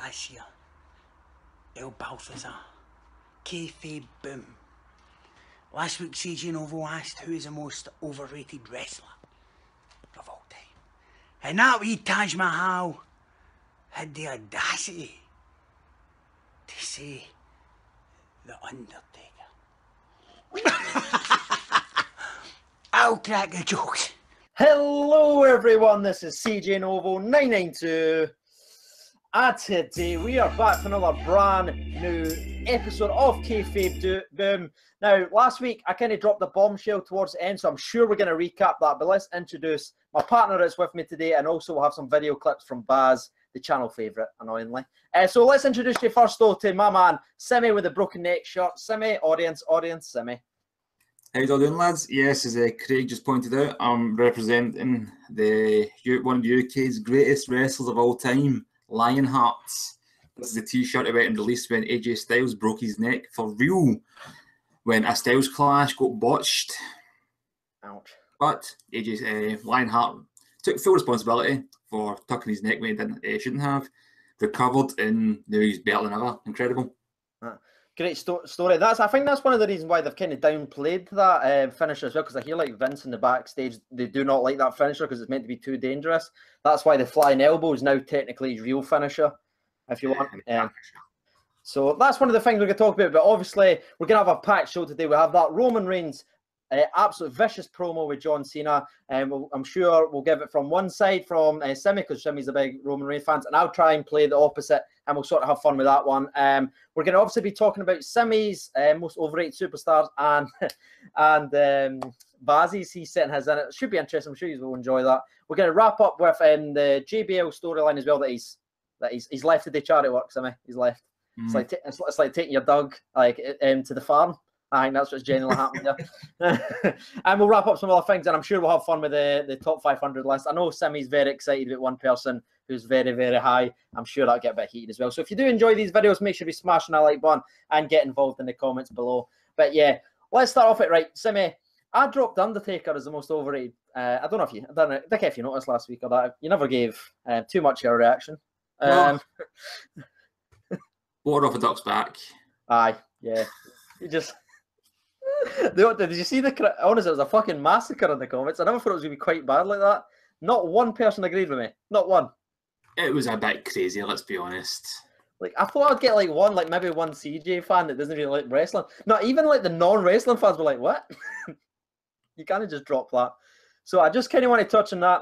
last year. El Balthazar. Kayfabe boom. Last week CJ Novo asked who is the most overrated wrestler of all time. And that wee Taj Mahal had the audacity to say the Undertaker. I'll crack the jokes. Hello everyone, this is CJ Novo 992 and today we are back for another brand new episode of Kayfabe Boom. Now last week I kind of dropped the bombshell towards the end, so I'm sure we're going to recap that, but let's introduce my partner that's with me today, and also we'll have some video clips from Baz, the channel favourite, annoyingly. So let's introduce you first though to my man Simi with the broken neck shirt. Simi, audience, Simi. How you all doing, lads? Yes, as Craig just pointed out, I'm representing one of the UK's greatest wrestlers of all time, Lionheart. This is the t-shirt I went and released when AJ Styles broke his neck for real when a Styles clash got botched. Ouch. But Lionheart took full responsibility for tucking his neck when he shouldn't have. Recovered, and now he's better than ever. Incredible. Great story. I think that's one of the reasons why they've kind of downplayed that finisher as well, because I hear like Vince in the backstage, they do not like that finisher because it's meant to be too dangerous. That's why the flying elbow is now technically his real finisher, if you want. So that's one of the things we're going to talk about. But obviously, we're going to have a packed show today. We have that Roman Reigns absolute vicious promo with John Cena, and I'm sure we'll give it from one side from Simi, because Simi's a big Roman Reigns fan, and I'll try and play the opposite, and we'll sort of have fun with that one. We're going to obviously be talking about Simi's most overrated superstars and Bazzi's. He's setting his in. It should be interesting. I'm sure you will enjoy that. We're going to wrap up with the JBL storyline as well, that he's left to do charity work. Simi, he's left. It's like taking your dog to the farm. I think that's what's genuinely happened here. And we'll wrap up some other things, and I'm sure we'll have fun with the top 500 list. I know Simi's very excited about one person who's very, very high. I'm sure that'll get a bit heated as well. So if you do enjoy these videos, make sure you smash that like button and get involved in the comments below. But yeah, let's start off it right. Simi, I dropped Undertaker as the most overrated. I don't know if you, I don't know if you noticed last week or that. You never gave too much of a reaction. Water off a duck's back. Aye, yeah. You just... Did you see honestly, it was a fucking massacre in the comments. I never thought it was going to be quite bad like that. Not one person agreed with me. Not one. It was a bit crazy, let's be honest. Like, I thought I'd get like maybe one CJ fan that doesn't really like wrestling. Not even like the non-wrestling fans were like, what? You kind of just drop that. So I just kind of want to touch on that,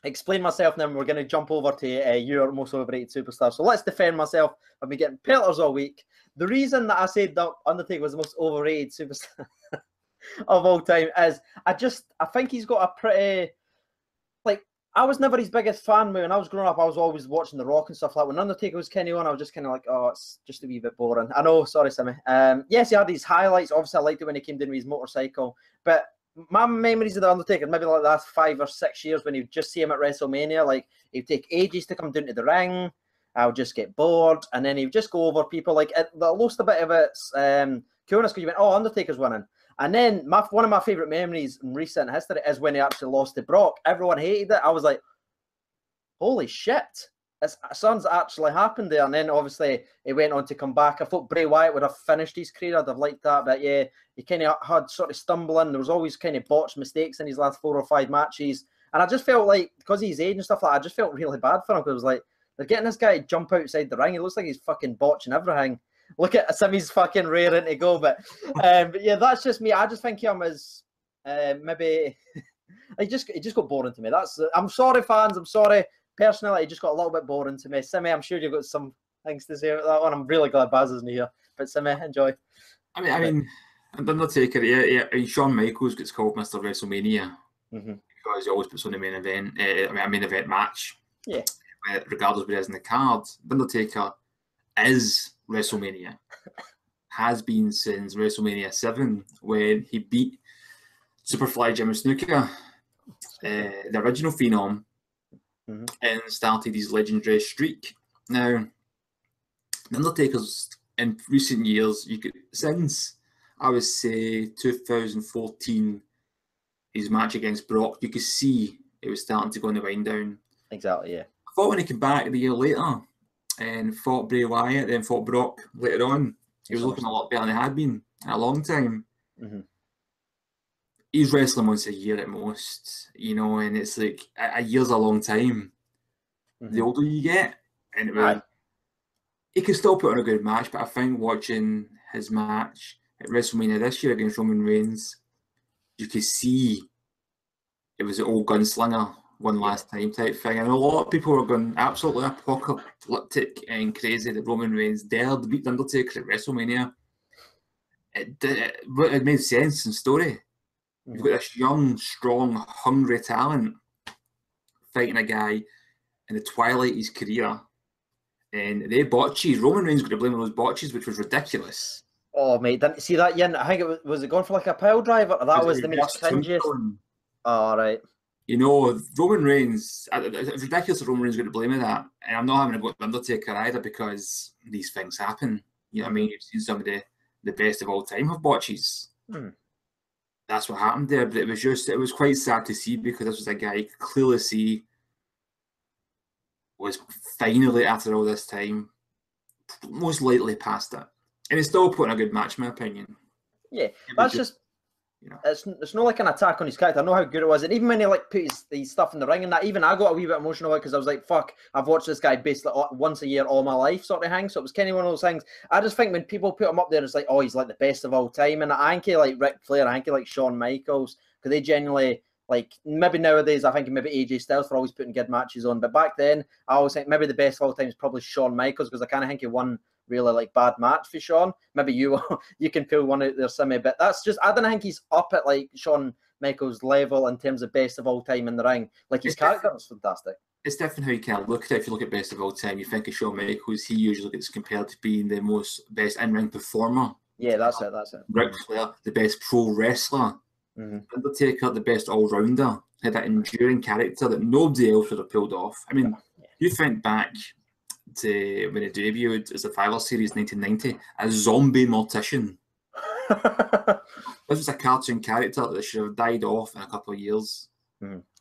explain myself, and then we're going to jump over to your most overrated superstar. So let's defend myself. I've been getting pelters all week. The reason that I said that Undertaker was the most overrated superstar of all time is I think he's got a pretty, like, I was never his biggest fan. When I was growing up, I was always watching The Rock and stuff like that. When Undertaker was kind of on, I was just kind of like, oh, it's just a wee bit boring. I know, sorry, Simi. Yes, he had these highlights. Obviously, I liked it when he came down with his motorcycle. But my memories of The Undertaker, maybe like the last 5 or 6 years, when you'd just see him at WrestleMania, like, he'd take ages to come down to the ring. I'll just get bored, and then he'd just go over people. Like, it lost a bit of its coolness, because you went, oh, Undertaker's winning. And then one of my favourite memories in recent history is when he actually lost to Brock. Everyone hated it. I was like, holy shit, something's actually happened there. And then obviously he went on to come back. I thought Bray Wyatt would have finished his career. I'd have liked that. But yeah, he kind of had sort of stumbling. There was always kind of botched mistakes in his last 4 or 5 matches. And I just felt like, because of his age and stuff like that, I just felt really bad for him, because it was like, they're getting this guy to jump outside the ring. It looks like he's fucking botching everything. Look at Simi's fucking raring to go. But yeah, that's just me. I just think him as maybe he just got boring to me. I'm sorry, fans. I'm sorry. Personally, it just got a little bit boring to me. Simi, I'm sure you've got some things to say about that one. I'm really glad Baz isn't here. But Simi, enjoy. I mean, Undertaker, yeah. I mean, Shawn Michaels gets called Mr. WrestleMania because he always puts on the main event. A main event match. Yeah. Regardless of where it is in the card, Undertaker is WrestleMania. Has been since WrestleMania 7, when he beat Superfly Jimmy Snuka, the original Phenom, and started his legendary streak. Now, Undertaker's in recent years, since I would say 2014, his match against Brock, you could see it was starting to go on the wind down. Exactly, yeah. I thought when he came back the year later, and fought Bray Wyatt, then fought Brock later on. He was looking a lot better than he had been in a long time. He's wrestling once a year at most, you know, and it's like a year's a long time. The older you get, and he can still put on a good match, but I think watching his match at WrestleMania this year against Roman Reigns, you could see it was an old gunslinger one last time type thing. And a lot of people were going absolutely apocalyptic and crazy that Roman Reigns dared to beat the Undertaker at WrestleMania. It made sense in story. You've got this young, strong, hungry talent fighting a guy in the twilight of his career. And they botches. Roman Reigns got to blame those botches, which was ridiculous. Oh, mate, didn't see that yet. I think it was it going for like a pile driver? That was the most cringiest. Oh, right. You know, Roman Reigns, it's ridiculous that Roman Reigns got to blame of that. And I'm not having to go to the Undertaker either because these things happen. You know what I mean? You've seen some of the best of all time have botches. That's what happened there. But it was quite sad to see because this was a guy you could clearly see was finally, after all this time, most likely past it. And he's still putting a good match, in my opinion. Yeah, that's just, you know, it's not like an attack on his character. I know how good it was. And even when he like put his stuff in the ring and that, even I got a wee bit emotional because I was like, fuck, I've watched this guy basically once a year all my life sort of thing. So it was kind of one of those things. I just think when people put him up there, it's like, oh, he's like the best of all time. And I think he like Ric Flair, I think he like Shawn Michaels, because they genuinely, like, maybe nowadays, I think maybe AJ Styles for always putting good matches on. But back then, I always think maybe the best of all time is probably Shawn Michaels because I kind of think he won really like bad match for Shawn. Maybe you can pull one out there, Simmy, but that's just, I don't think he's up at like Shawn Michaels' level in terms of best of all time in the ring. Like his character was fantastic. It's different how you can look at it. If you look at best of all time, you think of Shawn Michaels, he usually gets compared to being the most best in-ring performer. Yeah, that's it. Ric Flair, the best pro wrestler. Undertaker, the best all-rounder, had that enduring character that nobody else would have pulled off. I mean, you think back to when it debuted as a Survivor Series 1990, a zombie mortician. This was a cartoon character that should have died off in a couple of years.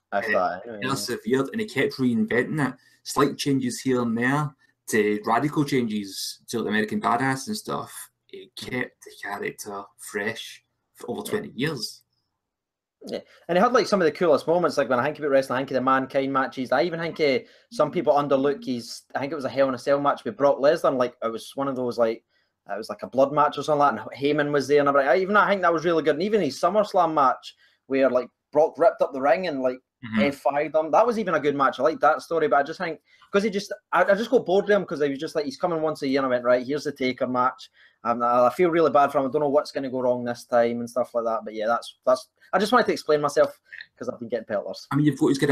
Persevered, and he kept reinventing it. Slight changes here and there to radical changes to the American Badass and stuff. He kept the character fresh for over 20 years. Yeah, and he had like some of the coolest moments. Like when I think about wrestling, I think of the Mankind matches. I even think some people underlook his. I think it was a Hell in a Cell match with Brock Lesnar. And like it was one of those like it was like a blood match or something like that. And Heyman was there, and I think that was really good. And even his SummerSlam match where like Brock ripped up the ring and like F5'd him. That was even a good match. I like that story, but I just think because I just got bored with him because he was just like he's coming once a year. And I went right, here's the Taker match. I feel really bad for him. I don't know what's going to go wrong this time and stuff like that. But yeah, that's. I just wanted to explain myself because I've been getting pelters. I mean, you've got he's kind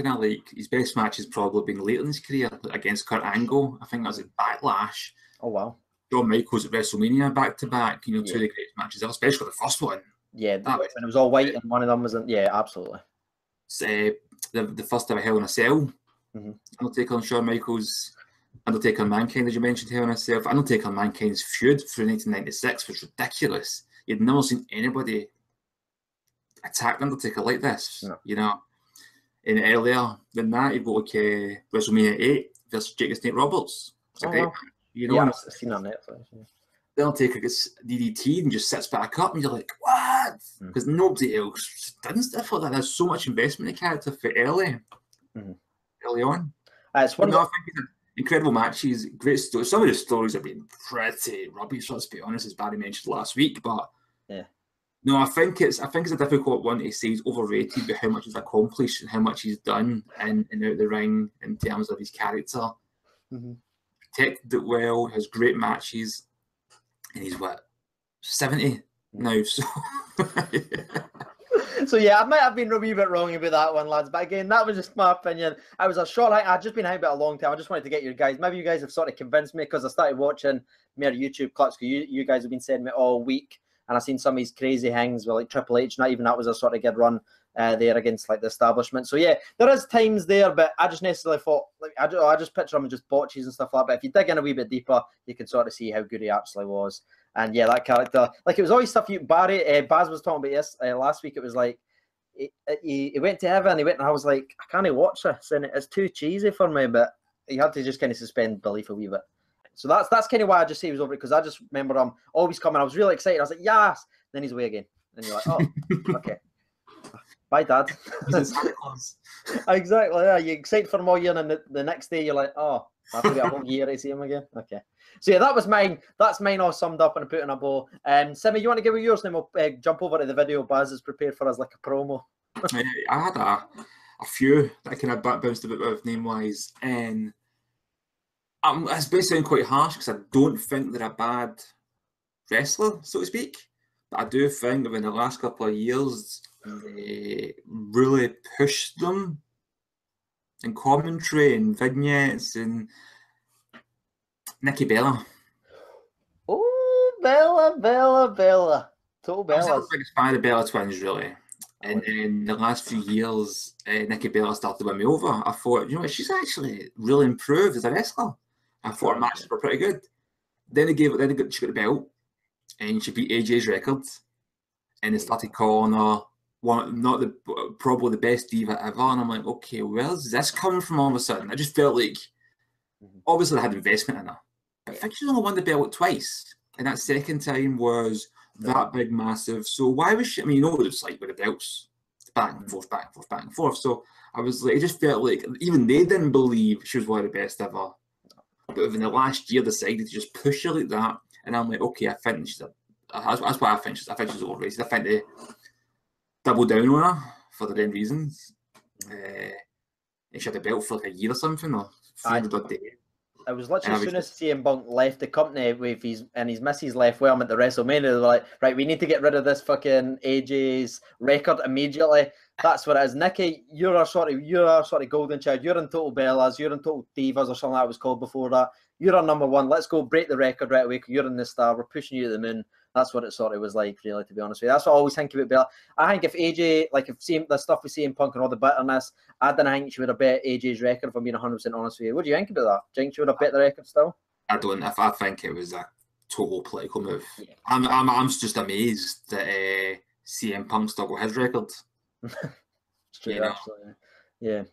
of like his best match has probably been later in his career against Kurt Angle. I think that was at Backlash. Oh wow. Shawn Michaels at WrestleMania back to back. You know, two of the great matches, especially the first one. Yeah, when it was all white and one of them wasn't. Yeah, absolutely. The first ever Hell in a Cell. Undertaker and Shawn Michaels. Undertaker and Mankind, as you mentioned, Hell in a Cell. Undertaker and Mankind's feud through 1996 was ridiculous. You'd never seen anybody attack Undertaker like this, you know. And earlier than that, you've got like WrestleMania 8 versus Jake the Snake Roberts. It's a great match, you know. Yeah, I've seen that on Netflix. Yeah. The Undertaker gets DDT'd and just sits back up, and you're like, what? Because nobody else did stuff like that. There's so much investment in the character for early on. It's one I think it's incredible matches, great stories. Some of the stories have been pretty rubbish, let's be honest, as Barry mentioned last week, but no, I think it's a difficult one to say he's overrated by how much he's accomplished and how much he's done in and out the ring in terms of his character. Protected it well, has great matches, and he's what, 70 now, so So yeah, I might have been a wee bit wrong about that one, lads. But again, that was just my opinion. I was a short. I'd just been hanging about a long time. I just wanted to get you guys. Maybe you guys have sort of convinced me because I started watching more YouTube clips. Because you guys have been sending me all week, and I've seen some of these crazy hangs with like Triple H. Not even that was a sort of good run there against like the establishment. So yeah, there is times there, but I just necessarily thought like I just picture him as just botches and stuff like that. But if you dig in a wee bit deeper, you can sort of see how good he actually was. And yeah, that character, like it was always stuff Baz was talking about last week. It was like he went to heaven, he went, and I was like, I can't watch this, and it's too cheesy for me. But he had to just kind of suspend belief a wee bit. So that's kind of why I just say he was over it, because I just remember him always coming. I was really excited. I was like, yes. Then he's away again. And you're like, oh, okay. Bye, Dad. Exactly. Yeah, you're excited for him all year, and then the next day you're like, oh, I have to wait a whole year to see him again. Okay. So yeah, that was mine. That's mine all summed up and put in a bow. Simi, you want to give it yours? Then we'll jump over to the video Baz has prepared for us like a promo. I had a few that I kind of bounced a bit with name-wise, and it's basically quite harsh because I don't think they're a bad wrestler, so to speak. But I do think that in the last couple of years, they really pushed them in commentary and vignettes, and Nikki Bella. Oh, Bella. Total Bella. I was the biggest fan of the Bella twins, really. And in the last few years, Nikki Bella started to win me over. I thought, you know what, she's actually really improved as a wrestler. I thought her matches were pretty good. Then she got the belt, and she beat AJ's record, and they started calling her probably the best diva ever. And I'm like, okay, where's this coming from all of a sudden? I just felt like, obviously, they had investment in her, but I think she's only won the belt twice, and that second time was that big, massive. So why was she? I mean, you know what it's like with the belts, back and forth, back and forth, back and forth. So I was like, it just felt like even they didn't believe she was one of the best ever. But in the last year, decided to just push her like that, and I'm like, okay, I think she's that's why I think she's overrated. I think they doubled down on her for the end reasons. And she had the belt for like a year or something, or 300 a day. It was literally as soon as CM Punk left the company with his missus left with him at the WrestleMania, they were like, right, we need to get rid of this fucking AJ's record immediately. That's what it is. Nikki, you're our sort of golden child. You're in Total Bellas, you're in Total Divas or something that was called before that. You're our number one. Let's go break the record right away. You're in the star. We're pushing you to the moon. That's what it sort of was like, really, to be honest with you. That's what I always think about Bella. I think if AJ, like if the stuff we see in Punk and all the bitterness, I didn't think she would have bet AJ's record, if I'm being 100% honest with you. What do you think about that? Do you think she would have bet the record still? I don't. I think it was a total political move. Yeah. I'm just amazed that CM Punk still got his record. It's true, actually. Yeah.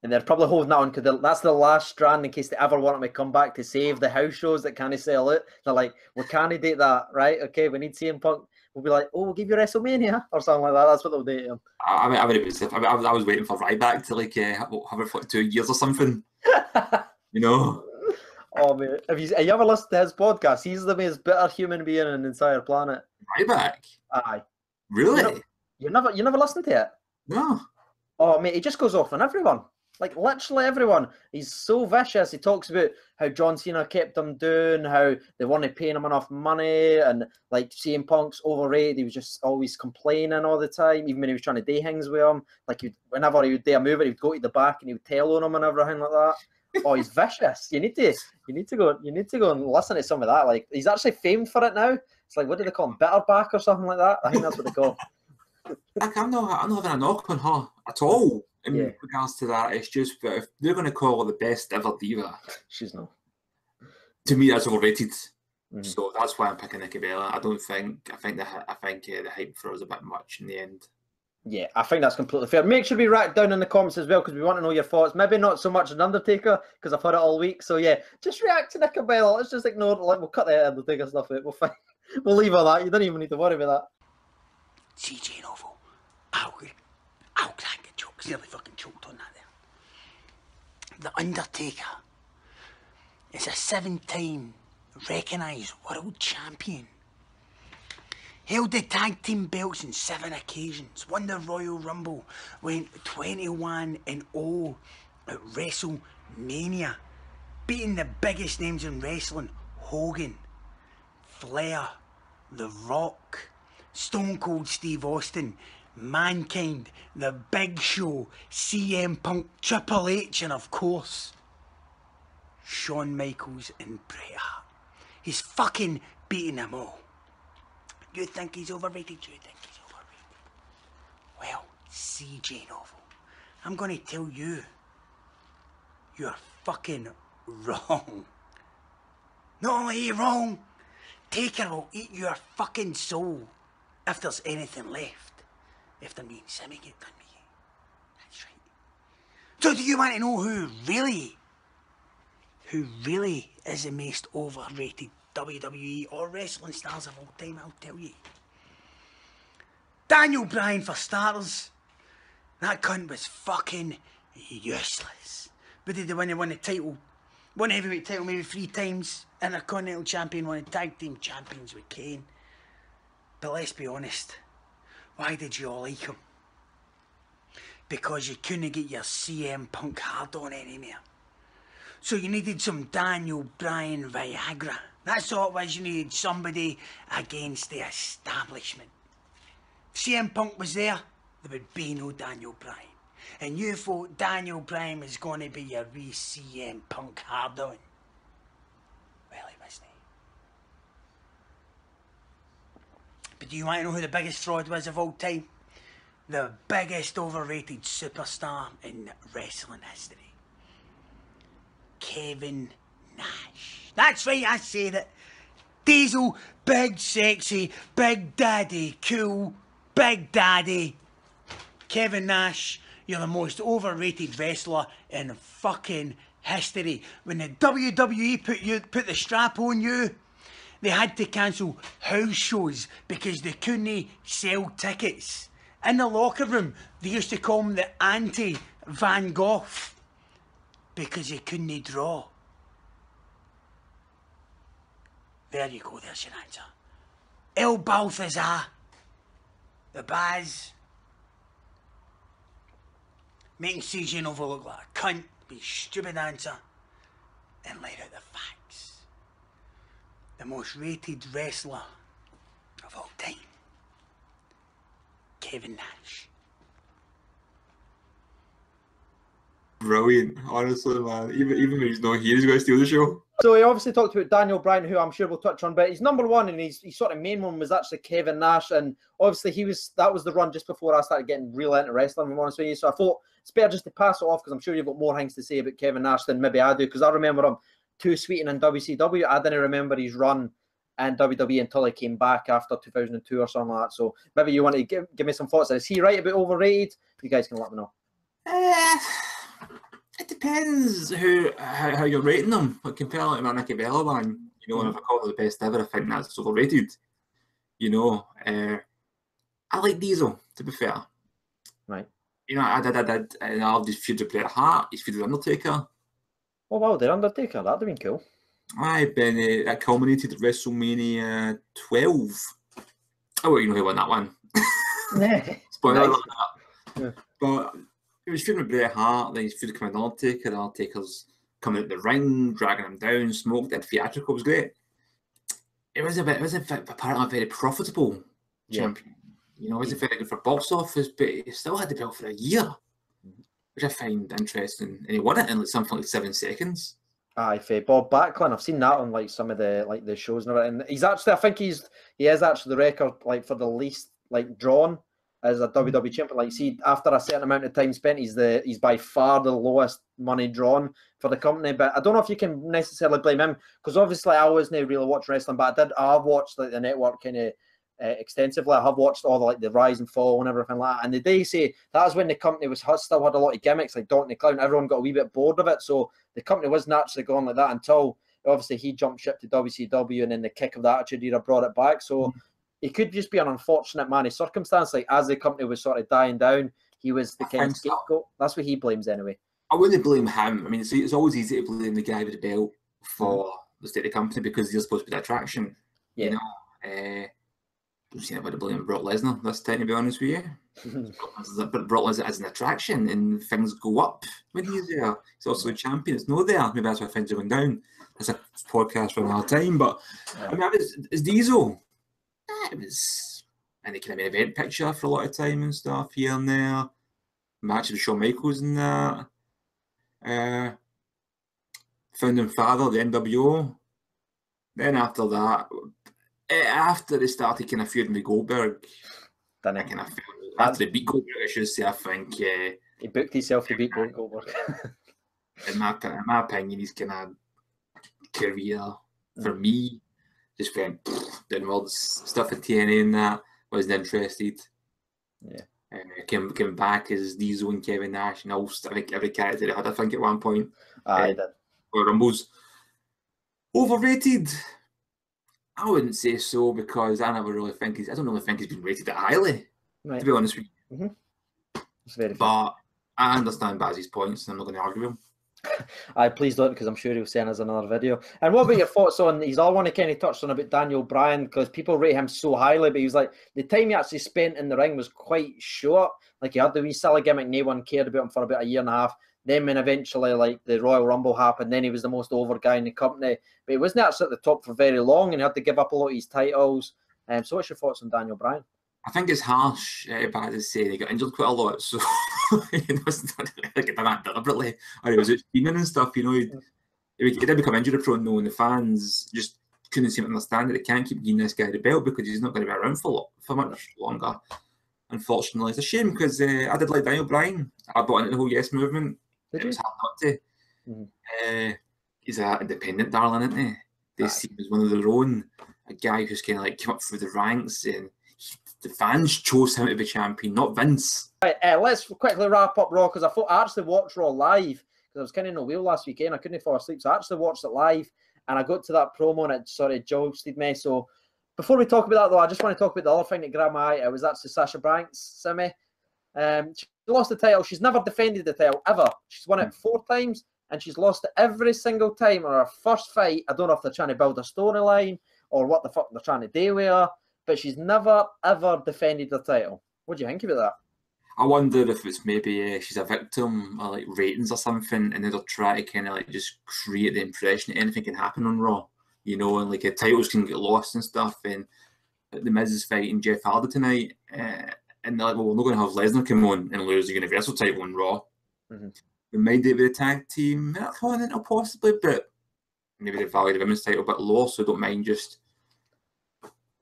And they're probably holding that on because that's the last strand in case they ever want him to come back to save the house shows that can't sell it. They're like, we'll candidate that, right? Okay, we need CM Punk. We'll be like, oh, we'll give you WrestleMania or something like that. That's what they'll do to him. I was waiting for Ryback to like have it for 2 years or something. You know? Oh man, have you ever listened to his podcast? He's the most bitter human being on the entire planet. Ryback? Aye. Really? You never listened to it? No. Oh mate, he just goes off on everyone. Like, literally everyone. He's so vicious. He talks about how John Cena kept him down, how they weren't paying him enough money, and, like, CM Punk's overrated. He was just always complaining all the time, even when he was trying to do things with him. Like, whenever he would do a move, he would go to the back and he would tell on him and everything like that. Oh, he's vicious. You need to go and listen to some of that. Like, he's actually famed for it now. It's like, what do they call him? Bitterback or something like that? I think that's what they call him. Like, I'm not having a knock on her at all. In regards to that, it's just that if they're going to call her the best ever diva, she's not. To me, that's overrated. So that's why I'm picking Nikki Bella. I think the hype for her is a bit much in the end. Yeah, I think that's completely fair. Make sure we write down in the comments as well because we want to know your thoughts. Maybe not so much on Undertaker because I've heard it all week. So yeah, just react to Nikki Bella. Let's just ignore it. Like, we'll cut the Undertaker stuff out. We'll leave all that. You don't even need to worry about that. CJ Novo. I'll crack a joke. Nearly fucking choked on that there. The Undertaker is a 7-time recognised world champion. Held the tag team belts on 7 occasions. Won the Royal Rumble. Went 21-0 at WrestleMania. Beating the biggest names in wrestling. Hogan, Flair, The Rock, Stone Cold Steve Austin, Mankind, The Big Show, CM Punk, Triple H, and of course, Shawn Michaels and Bret Hart. He's fucking beating them all. You think he's overrated? Well, CJ Novo, I'm gonna tell you, you're fucking wrong. Not only are you wrong, Taker will eat your fucking soul if there's anything left. After me and Sammy get done with you. That's right. So do you want to know who really is the most overrated WWE or wrestling stars of all time? I'll tell you. Daniel Bryan, for starters. That cunt was fucking useless. But did they won the title? Won the heavyweight title maybe 3 times. Intercontinental champion, won the tag team champions with Kane. But let's be honest. Why did you all like him? Because you couldn't get your CM Punk hard on anymore. So you needed some Daniel Bryan Viagra. That's all it was. You needed somebody against the establishment. If CM Punk was there would be no Daniel Bryan. And you thought Daniel Bryan was going to be your wee CM Punk hard-on. Well, he wasn't. But do you want to know who the biggest fraud was of all time? The biggest overrated superstar in wrestling history. Kevin Nash. That's right, I said it. Diesel, big, sexy, big daddy, cool, big daddy. Kevin Nash, you're the most overrated wrestler in fucking history. When the WWE put the strap on you, they had to cancel house shows because they couldn't sell tickets. In the locker room, they used to call him the anti-Van Gogh because he couldn't draw. There you go, there's your answer. El Balthazar, the Baz, making CJ Nova look like a cunt, be stupid answer, and laid out the facts. The most rated wrestler of all time, Kevin Nash. Brilliant, honestly, man. Even when he's not here, he's going to steal the show. So he obviously talked about Daniel Bryan, who I'm sure we'll touch on, but his number one and his sort of main one was actually Kevin Nash, and obviously that was the run just before I started getting real into wrestling, if I'm honest with you. So I thought it's better just to pass it off because I'm sure you've got more things to say about Kevin Nash than maybe I do, because I remember him too sweeting in WCW. I didn't remember his run in WWE until he came back after 2002 or something like that. So maybe you want to give me some thoughts. Is he right about overrated? You guys can let me know. It depends how you're rating them. Like compare like my Nikki Bella one, you know, if I call it the best ever, I think that's overrated. You know, I like Diesel, to be fair. Right. You know, I did, and I loved his feud with Bret Hart, his feud with Undertaker. Oh wow, the Undertaker, that'd have been cool. I've been that culminated at WrestleMania 12. Oh, well, you know who won that one. Spoiler alert. Yeah. But he was feuding with Bret Hart, then he's feuding with Undertaker. Undertaker's coming out the ring, dragging him down, smoked, and theatrical. It was great. It was apparently a very profitable champion. You know, it wasn't very good for box office, but he still had the belt for a year, which I find interesting. And he won it in like something like 7 seconds. Aye, for Bob Backlund, I've seen that on like some of the shows and everything. And he's actually, I think he is actually the record like for the least like drawn as a WWE champion. Like, see, after a certain amount of time spent, he's by far the lowest money drawn for the company. But I don't know if you can necessarily blame him, because obviously I wasn't really watching wrestling, but I've watched like the network kind of extensively. I have watched all the rise and fall and everything like that. And they say that was when the company was still had a lot of gimmicks like Donkey Clown. Everyone got a wee bit bored of it, so the company wasn't actually going like that until obviously he jumped ship to WCW, and then the kick of the Attitude Era brought it back. So it could just be an unfortunate man of circumstance. Like as the company was sort of dying down, he was the kind of scapegoat. That's what he blames anyway. I wouldn't blame him. I mean, it's always easy to blame the guy with the belt for the state of the company because he's supposed to be the attraction. Yeah. You know, I'm seeing about to blame Brock Lesnar this time, to be honest with you. But Brock Lesnar as an attraction, and things go up when he's there. He's also a champion. It's not there. Maybe that's why things are going down. That's a podcast for another time. But I mean, it's Diesel. It was, and they kind of made an event picture for a lot of time and stuff here and there. Match with Shawn Michaels and that. Founding father of the NWO. Then after that, after they started kind of feuding with Goldberg, after they beat Goldberg, I should say, I think he booked himself to beat Goldberg. in my opinion, his kind of career for me just went doing all this stuff at TNA and that. Wasn't interested. Came back as Diesel and Kevin Nash and all every character they had, I think, at one point. I did. For Rumbles. Overrated? I wouldn't say so, because I don't really think he's been rated that highly, to be honest with you. It's very but I understand Bazzy's points, and I'm not going to argue with him. Please don't, because I'm sure he'll send us another video. And what about your thoughts on, he's all one kind of touched on about Daniel Bryan, because people rate him so highly, but he was like, the time he actually spent in the ring was quite short. Like, he had the wee silly gimmick, no one cared about him for about a year and a half. Then when eventually, like, the Royal Rumble happened, then he was the most over guy in the company. But he wasn't actually at the top for very long, and he had to give up a lot of his titles. So what's your thoughts on Daniel Bryan? I think it's harsh, but as I say, he got injured quite a lot, so it wasn't like it done that deliberately, or he was out scheming and stuff. He did become injury prone, though, and the fans just couldn't seem to understand that they can't keep giving this guy the belt because he's not going to be around for much longer. Unfortunately, it's a shame, because I did like Daniel Bryan. I bought into the whole Yes movement. It was hard not to. He's an independent darling, isn't he? They see him as one of their own, a guy who's kind of like came up through the ranks, and the fans chose him to be champion, not Vince. Right, let's quickly wrap up Raw, because I actually watched Raw live, because I was kind of in a wheel last weekend. I couldn't fall asleep, so I actually watched it live, and I got to that promo, and it sort of jolted me. So before we talk about that, though, I just want to talk about the other thing that grabbed my eye. It was actually Sasha Banks, Simi. She lost the title. She's never defended the title, ever. She's won it 4 times, and she's lost it every single time. On her first fight, I don't know if they're trying to build a storyline or what the fuck they're trying to do with her, but she's never, ever defended the title. What do you think about that? I wonder if it's maybe she's a victim of like ratings or something, and they'll try to kind of like just create the impression that anything can happen on Raw, you know, and like titles can get lost and stuff. And the Miz is fighting Jeff Hardy tonight, and they're like, well, we're not going to have Lesnar come on and lose the Universal title on Raw. We might do it with a tag team, possibly, but maybe they value the women's title a bit lower, so don't mind just.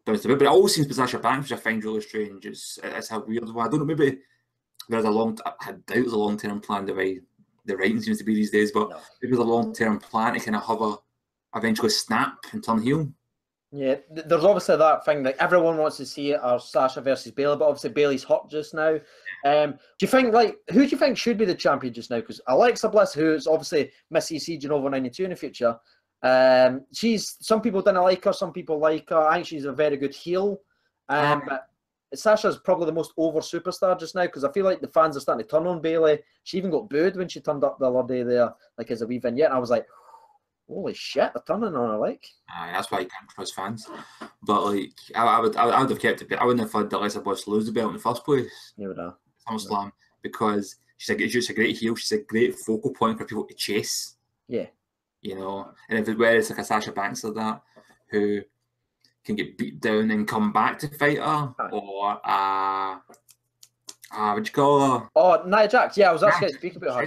But it always seems to Sasha Banks, which I find really strange. It's a weird one. I don't know, maybe there's I doubt there's a long-term plan the way the writing seems to be these days, but maybe there's a long-term plan to kind of have her eventually snap and turn heel. Yeah, there's obviously that thing that everyone wants to see it, or Sasha versus Bayley, but obviously Bayley's hurt just now. Do you think, like, who do you think should be the champion just now? Because Alexa Bliss, who is obviously Missy Siege and over 92 in the future, some people didn't like her, some people like her. I think she's a very good heel. But Sasha's probably the most over superstar just now, because I feel like the fans are starting to turn on Bayley. She even got booed when she turned up the other day there, like as a wee vignette. And I was like, holy shit, they're turning on her, like. That's why you can't trust fans. But like, I would have kept it. I wouldn't have had Alexa Bliss lose the belt in the first place. You would have. SummerSlam, because she's a great heel. She's a great focal point for people to chase. Yeah. You know, and if it's like a Sasha Banks like that, who can get beat down and come back to fight her, or what'd you call her? Oh, Nia Jax. Yeah, I was actually going to speak about her.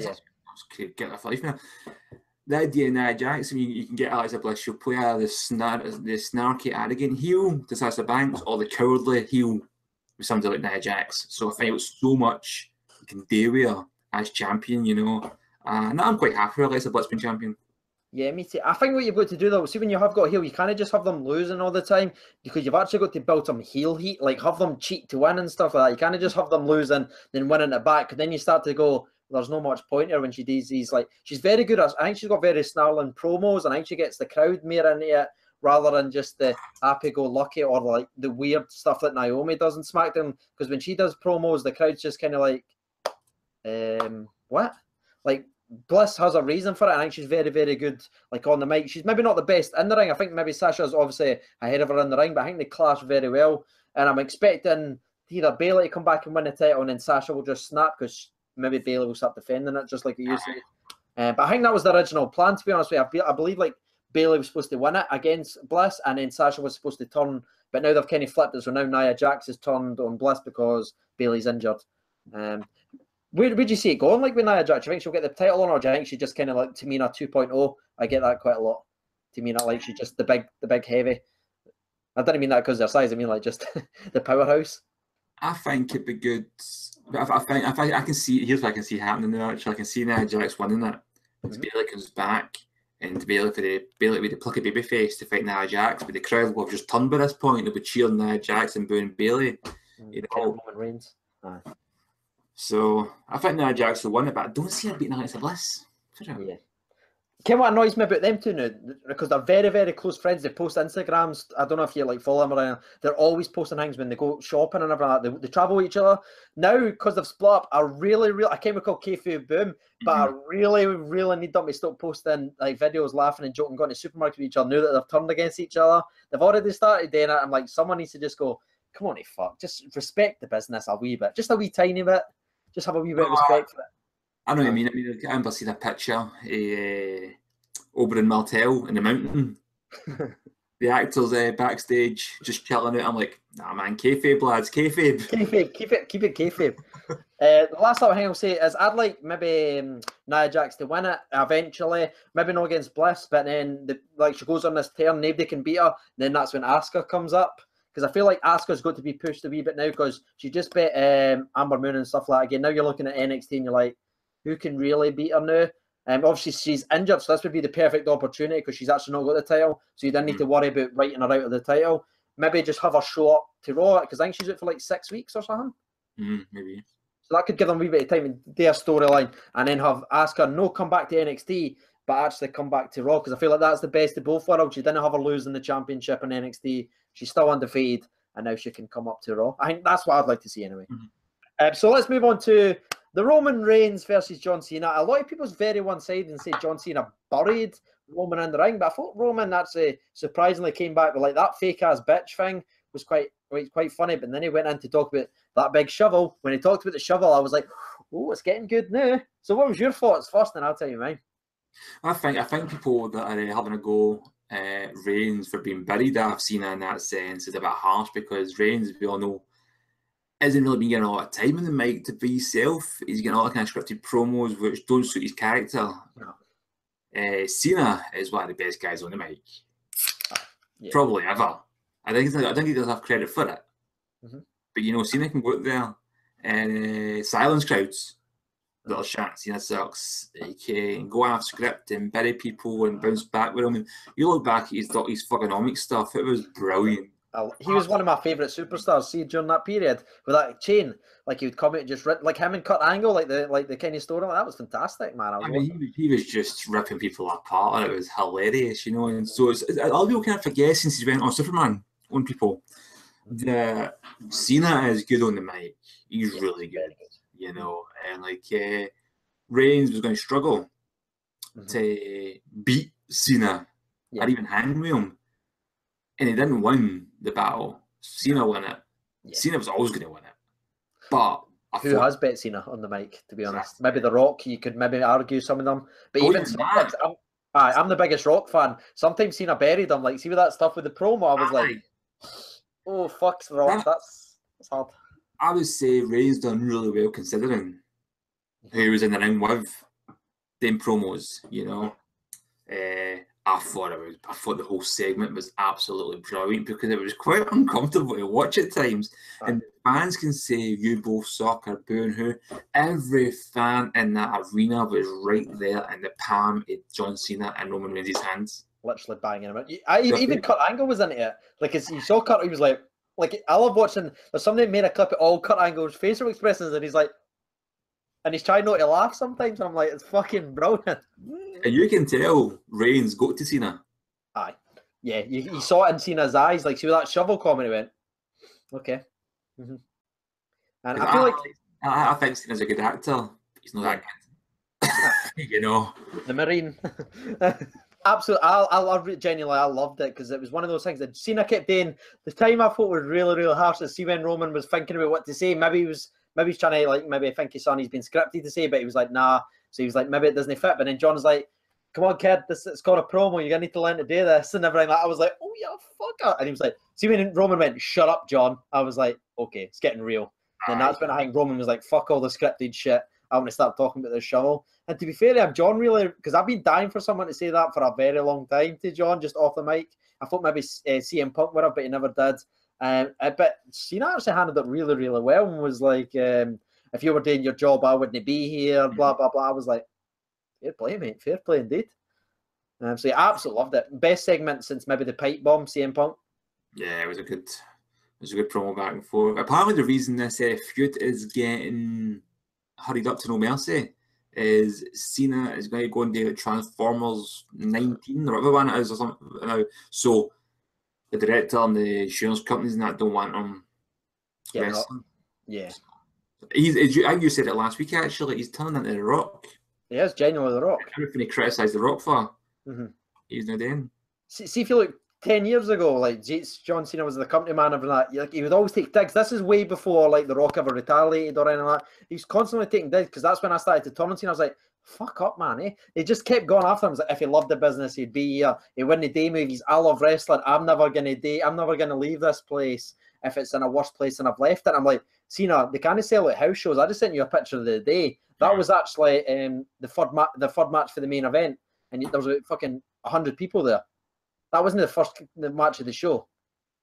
Yeah. Get her for life now. The idea of Nia Jax, I mean, you can get Alexa Bliss. She'll play her the snarky, arrogant heel to Sasha Banks, or the cowardly heel with somebody like Nia Jax. So I think it was so much you can do with her as champion, you know. And I'm quite happy with Alexa Bliss being champion. Yeah, me too. I think what you've got to do, though, see, when you have got a heel, you can't just have them losing all the time, because you've actually got to build some heel heat, like have them cheat to win and stuff like that. You can't just have them losing, then winning it back, and then you start to go, there's no much point here when she does these. Like, she's very good at, I think she's got very snarling promos, and I think she gets the crowd more into it, rather than just the happy-go-lucky or like the weird stuff that Naomi does in SmackDown, because when she does promos, the crowd's just kind of like, what? Like, Bliss has a reason for it. I think she's very, very good, like, on the mic. She's maybe not the best in the ring. I think maybe Sasha's obviously ahead of her in the ring, but I think they clash very well. And I'm expecting either Bayley to come back and win the title, and then Sasha will just snap, because maybe Bayley will start defending it, just like it used to. But I think that was the original plan, to be honest with you. I believe, like, Bayley was supposed to win it against Bliss, and then Sasha was supposed to turn. But now they've kind of flipped it, so now Nia Jax has turned on Bliss because Bayley's injured. Where do you see it going, like, with Nia Jax? Do you think she'll get the title on, or do you think she's just kind of like Tamina 2.0? I get that quite a lot. Tamina, like, she's just the big heavy. I didn't mean that because of their size. I mean, like, just the powerhouse. I think it'd be good. I think I can see. Here's what I can see happening there. Actually, I can see Nia Jax winning it. Bayley comes back, and Bayley with the plucky baby face to fight Nia Jax, but the crowd will have just turned by this point. They'll be cheering Nia Jax and booing Bayley. You know, Roman Reigns. So I think Nia Jax will win it, but I don't see her beating Alexa Bliss. Yeah. Ken, what annoys me about them two now, because they're very, very close friends. They post Instagrams. I don't know if you like follow them or anything. They're always posting things when they go shopping and everything like that. They travel with each other. Now, because they've split up, I can't recall Kayfabe Boom, but I really, really need them to stop posting like videos, laughing and joking, going to the supermarket with each other now that they've turned against each other. They've already started doing it. I'm like, someone needs to just go, come on, fuck. Just respect the business a wee bit. Just a wee tiny bit. Just have a wee bit of respect for it. I know what you mean. I remember seeing a picture Oberyn Martell in the mountain. The actors backstage just chilling out. I'm like, nah, man, kayfabe, lads, kayfabe. Kayfabe, keep it kayfabe. The last thing I'll say is I'd like maybe Nia Jax to win it eventually. Maybe not against Bliss, but then she goes on this tear, nobody can beat her. Then that's when Asuka comes up. Because I feel like Asuka's got to be pushed a wee bit now because she just beat Amber Moon and stuff like that. Again, now you're looking at NXT and you're like, who can really beat her now? Obviously, she's injured, so this would be the perfect opportunity because she's actually not got the title. So you don't need to worry about writing her out of the title. Maybe just have her show up to Raw because I think she's out for like 6 weeks or something. Maybe. So that could give them a wee bit of time to do a storyline and then have Asuka come back to NXT, but actually come back to Raw because I feel like that's the best of both worlds. You didn't have her losing the championship in NXT. She's still undefeated, and now she can come up to Raw. I think that's what I'd like to see anyway. So let's move on to the Roman Reigns versus John Cena. A lot of people's very one-sided and say John Cena buried Roman in the ring, but I thought Roman actually surprisingly came back with like that fake-ass bitch thing was quite funny, but then he went in to talk about that big shovel. When he talked about the shovel, I was like, oh, it's getting good now. So what was your thoughts first, and I'll tell you mine. I think people that are having a go Reigns for being buried, I've seen in that sense, is a bit harsh because Reigns, we all know, isn't really been getting a lot of time in the mic to be himself. He's getting a lot of kind of scripted promos which don't suit his character. No. Cena is one of the best guys on the mic, probably ever. I think he does have credit for it. But you know, Cena can go out there and silence crowds. Little shots, Cena sucks. He can go off script and bury people and bounce back with them. And you look back at his fuckonomic stuff; it was brilliant. He was one of my favourite superstars. See, during that period with that chain, like he would come out and just rip, like him and Kurt Angle, like the kind of story. That was fantastic, man. He was just ripping people apart, and it was hilarious, you know. And so a lot of people kind of forget since he went on Superman on people that Cena is good on the mic. He's really good, you know. And like Reigns was going to struggle to beat Cena or even hang with him. And he didn't win the battle. Cena won it. Cena was always going to win it. But who has bet Cena on the mic, to be honest? Maybe The Rock, you could maybe argue some of them. But even sometimes, I'm the biggest Rock fan. Sometimes Cena buried him. Like, see with that stuff with the promo, I was like, oh, fuck's The Rock. That's hard. I would say Ray's done really well considering who he was in the ring with. Them promos, you know. I thought the whole segment was absolutely brilliant because it was quite uncomfortable to watch at times. And fans can say you both suck or boo and who. Every fan in that arena was right there in the palm of John Cena and Roman Reigns' hands. Literally banging him out. Even Kurt Angle was into it. Like, as you saw Kurt, he was like, I love watching. There's somebody made a clip of all Kurt Angle's facial expressions, and he's like, and he's trying not to laugh sometimes. And I'm like, it's fucking brilliant. And you can tell Reigns got to Cena. Aye. Yeah, you saw it in Cena's eyes. Like, see with that shovel comment, he went, okay. And I feel like... I think Cena's a good actor. He's not that good. You know. The Marine. Absolutely. I loved it because it was one of those things that Cena kept doing. The time I thought was really, really harsh to see when Roman was thinking about what to say. Maybe he's trying to, like, maybe I think his son, he's been scripted to say, but he was like, nah. So he was like, maybe it doesn't fit. But then John's like, come on, kid, it's called a promo. You're going to need to learn to do this and everything. I was like, oh, yeah, fuck it. And he was like, see when Roman went, shut up, John. I was like, okay, it's getting real. And that's when I think Roman was like, fuck all the scripted shit. I want to start talking about the shovel. And to be fair, I'm John really, because I've been dying for someone to say that for a very long time to John, just off the mic. I thought maybe CM Punk would have, but he never did. But Cena actually handled it really, really well and was like, if you were doing your job, I wouldn't be here, blah, blah, blah. I was like, fair play, mate. Fair play indeed. So yeah, I absolutely loved it. Best segment since maybe the pipe bomb, CM Punk. Yeah, it was a good promo back and forth. Apparently the reason this feud is getting hurried up to No Mercy is Cena is going to go and do Transformers 19 or whatever one it is or something now. So the director and the insurance companies and that don't want him wrestling. Yeah. I think you said it last week actually, he's turning into The Rock. He is genuinely The Rock. Everything he criticised The Rock for, he's now doing. See if you look 10 years ago, like John Cena was the company man and that, like, he would always take digs. This is way before like The Rock ever retaliated or anything like that. He was constantly taking digs because that's when I started to turn on Cena. I was like, fuck up, man. Eh? He just kept going after him. Like, if he loved the business, he'd be here. He wouldn't do movies. I love wrestling. I'm never gonna leave this place if it's in a worse place than I've left it. I'm like, Cena, they can't sell at house shows. I just sent you a picture of the day. That was actually the third match for the main event, and there was about fucking 100 people there. That wasn't the first match of the show.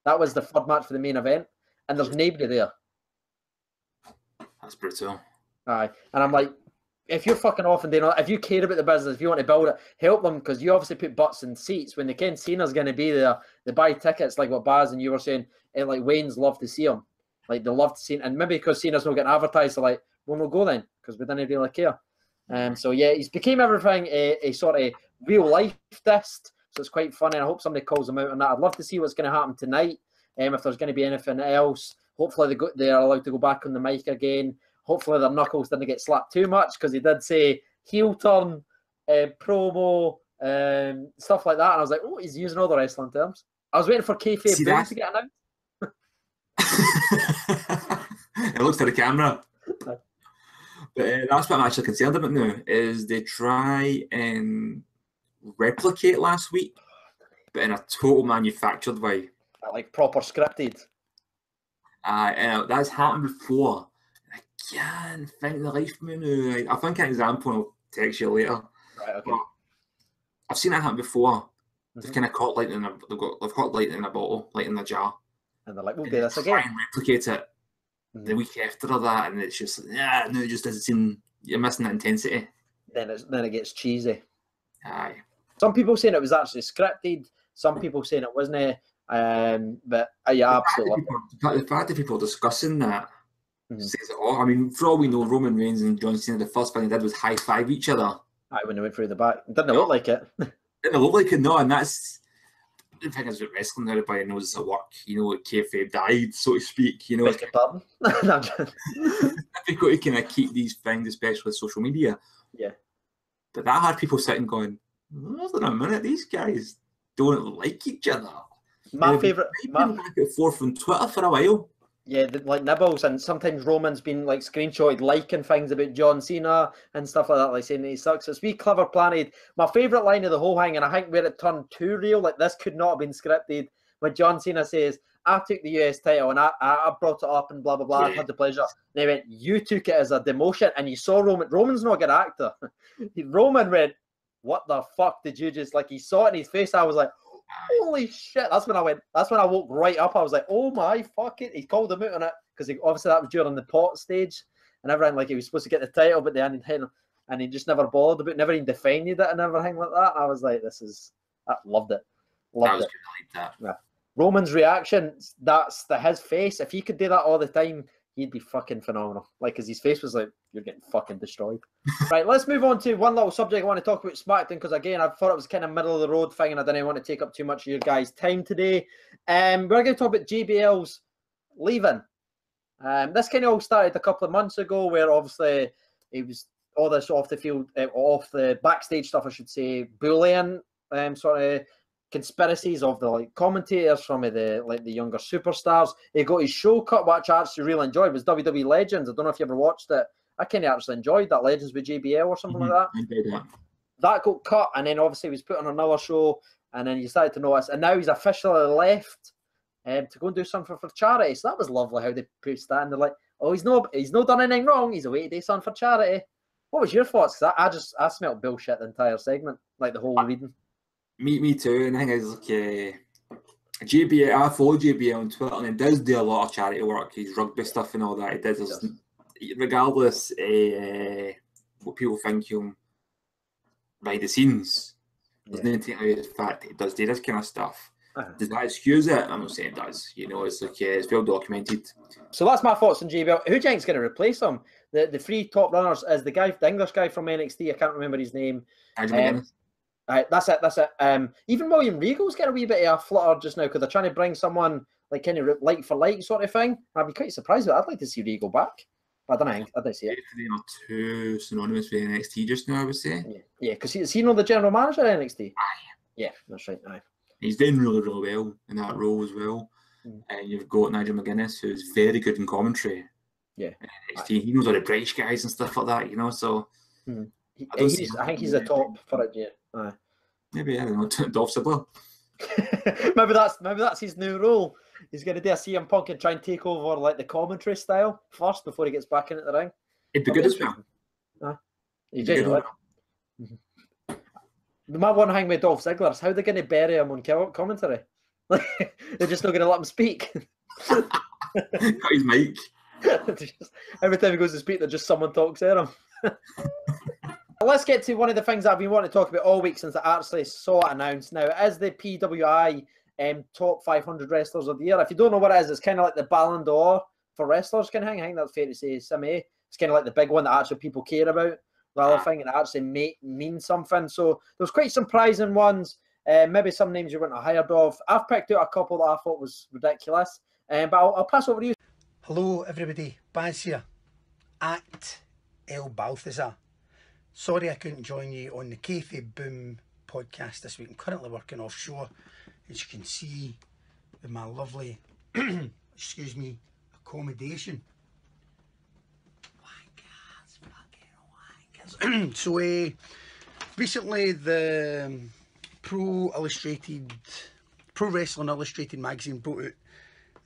That was the third match for the main event, and there's nobody there. That's brutal. Aye, and I'm like, if you're fucking off and if you care about the business, if you want to build it, help them, because you obviously put butts in seats. When they Ken Cena's going to be there, they buy tickets, like what Baz and you were saying, and like Wayne's love to see him. Like, they love to see him, and maybe because Cena's not getting advertised, they're like, well, we'll go then, because we didn't really care. So yeah, he's became everything a sort of real life dist. So it's quite funny. I hope somebody calls him out on that. I'd love to see what's going to happen tonight. If there's going to be anything else, hopefully they're allowed to go back on the mic again. Hopefully their knuckles didn't get slapped too much, because he did say heel turn, promo, stuff like that. And I was like, oh, he's using all the wrestling terms. I was waiting for Kayfabe boom to get announced. It looks to the camera. But that's what I'm actually concerned about now, is they try and replicate last week, but in a total manufactured way. Like proper scripted. And that's happened before. I can't think of the life of me now. I'll think of an example and I'll text you later. Right, okay. But I've seen that happen before. They've kind of caught lightning they've caught lightning in a bottle, lightning in a jar. And they're like, we'll do this again. Try and replicate it the week after that, and it's just no, it just doesn't seem, you're missing that intensity. Then it gets cheesy. Aye. Some people saying it was actually scripted. Some people saying it wasn't. But yeah, absolutely. The fact that people are discussing that says it all. I mean, for all we know, Roman Reigns and John Cena, the first thing they did was high five each other. Aye, when they went through the back, it didn't look like it. Didn't look like it, no. And that's the thing is with wrestling. Everybody knows it's a work. Kayfabe died, so to speak. It's difficult to kind of keep these things, especially with social media. Yeah. But that had people sitting going, hold on a minute, these guys don't like each other. My favourite. Been back and forth from Twitter for a while. Yeah, like nibbles, and sometimes Roman's been like screenshotted liking things about John Cena and stuff like that, like saying that he sucks. It's wee clever planted. My favourite line of the whole thing, and I think where it turned too real, like this could not have been scripted, when John Cena says, I took the US title and I brought it up and blah blah blah. Yeah. I had the pleasure. And they went, you took it as a demotion, and you saw Roman. Roman's not a good actor. Roman went, what the fuck did you just, like, he saw it in his face. I was like, holy shit. That's when I woke right up. I was like, oh my fuck it. He called him out on it, because obviously that was during the pot stage and everything, like he was supposed to get the title, but they hadn't hit him, and he just never bothered about, never even defined it and everything like that. And I was like, I loved it. Loved it. Good, like that. Yeah. Roman's reaction, that's his face. If he could do that all the time, he'd be fucking phenomenal. Like, because his face was like, you're getting fucking destroyed. Right, let's move on to one little subject I want to talk about, SmackDown, because again, I thought it was kind of middle of the road thing, and I didn't want to take up too much of your guys' time today. We're going to talk about JBL's leaving. This kind of all started a couple of months ago, where obviously it was all this off the field, off the backstage stuff, I should say, bullying sort of conspiracies of the like commentators from the younger superstars. He got his show cut, which I actually really enjoyed, was WWE Legends. I don't know if you ever watched it. I kind of actually enjoyed that, Legends with JBL or something like that. That got cut, and then obviously he was put on another show, and then you started to notice, and now he's officially left to go and do something for charity. So that was lovely how they put that, and they're like, oh, he's not done anything wrong, he's away to do something for charity. What was your thoughts? Because I smelled bullshit the entire segment, like the whole reading. Me too. And the thing is, like, JBL, I follow JBL on Twitter, and he does do a lot of charity work. He's rugby stuff and all that. He does. Regardless what people think him behind the scenes, there's no taking away the fact that he does do this kind of stuff. Does that excuse it? I'm not saying it does. You know, it's like it's well documented. So that's my thoughts on JBL. Who do you think's going to replace him? The three top runners is the English guy from NXT. I can't remember his name. That's it. Even William Regal's getting a wee bit of a flutter just now because they're trying to bring someone like kind of like for like sort of thing. I'd be quite surprised, but I'd like to see Regal back. But I don't see it. They are too synonymous with NXT just now, I would say. Yeah, because is he not the general manager at NXT? Yeah, that's right. He's doing really, really well in that role as well. And you've got Nigel McGuinness, who's very good in commentary. Yeah. NXT. He knows all the British guys and stuff like that, you know, so... I think he's the top for it, yeah. Maybe, I don't know, Dolph Ziggler. maybe that's his new role. He's going to do a CM Punk and try and take over like the commentary style first before he gets back into the ring. It'd be good as well. He's genuine. My one hang with Dolph Ziggler is how they're going to bury him on commentary. Like they're just not going to let him speak. Got his mic. Every time he goes to speak, there's just someone talks at him. Let's get to one of the things that I've been wanting to talk about all week since I actually saw it announced. Now, it is the PWI top 500 wrestlers of the year. If you don't know what it is, it's kind of like the Ballon d'Or for wrestlers kind of thing. I think that's fair to say, Simi. It's kind of like the big one that actually people care about. The other thing, and it actually means something. So there's quite surprising ones. Maybe some names you wouldn't have heard of. I've picked out a couple that I thought was ridiculous. But I'll pass over to you. Hello, everybody. Baz here. At El Balthazar. Sorry I couldn't join you on the Kayfabe Boom podcast this week. I'm currently working offshore, as you can see, with my lovely, excuse me, accommodation. Wankers. So, recently the Pro Wrestling Illustrated magazine brought out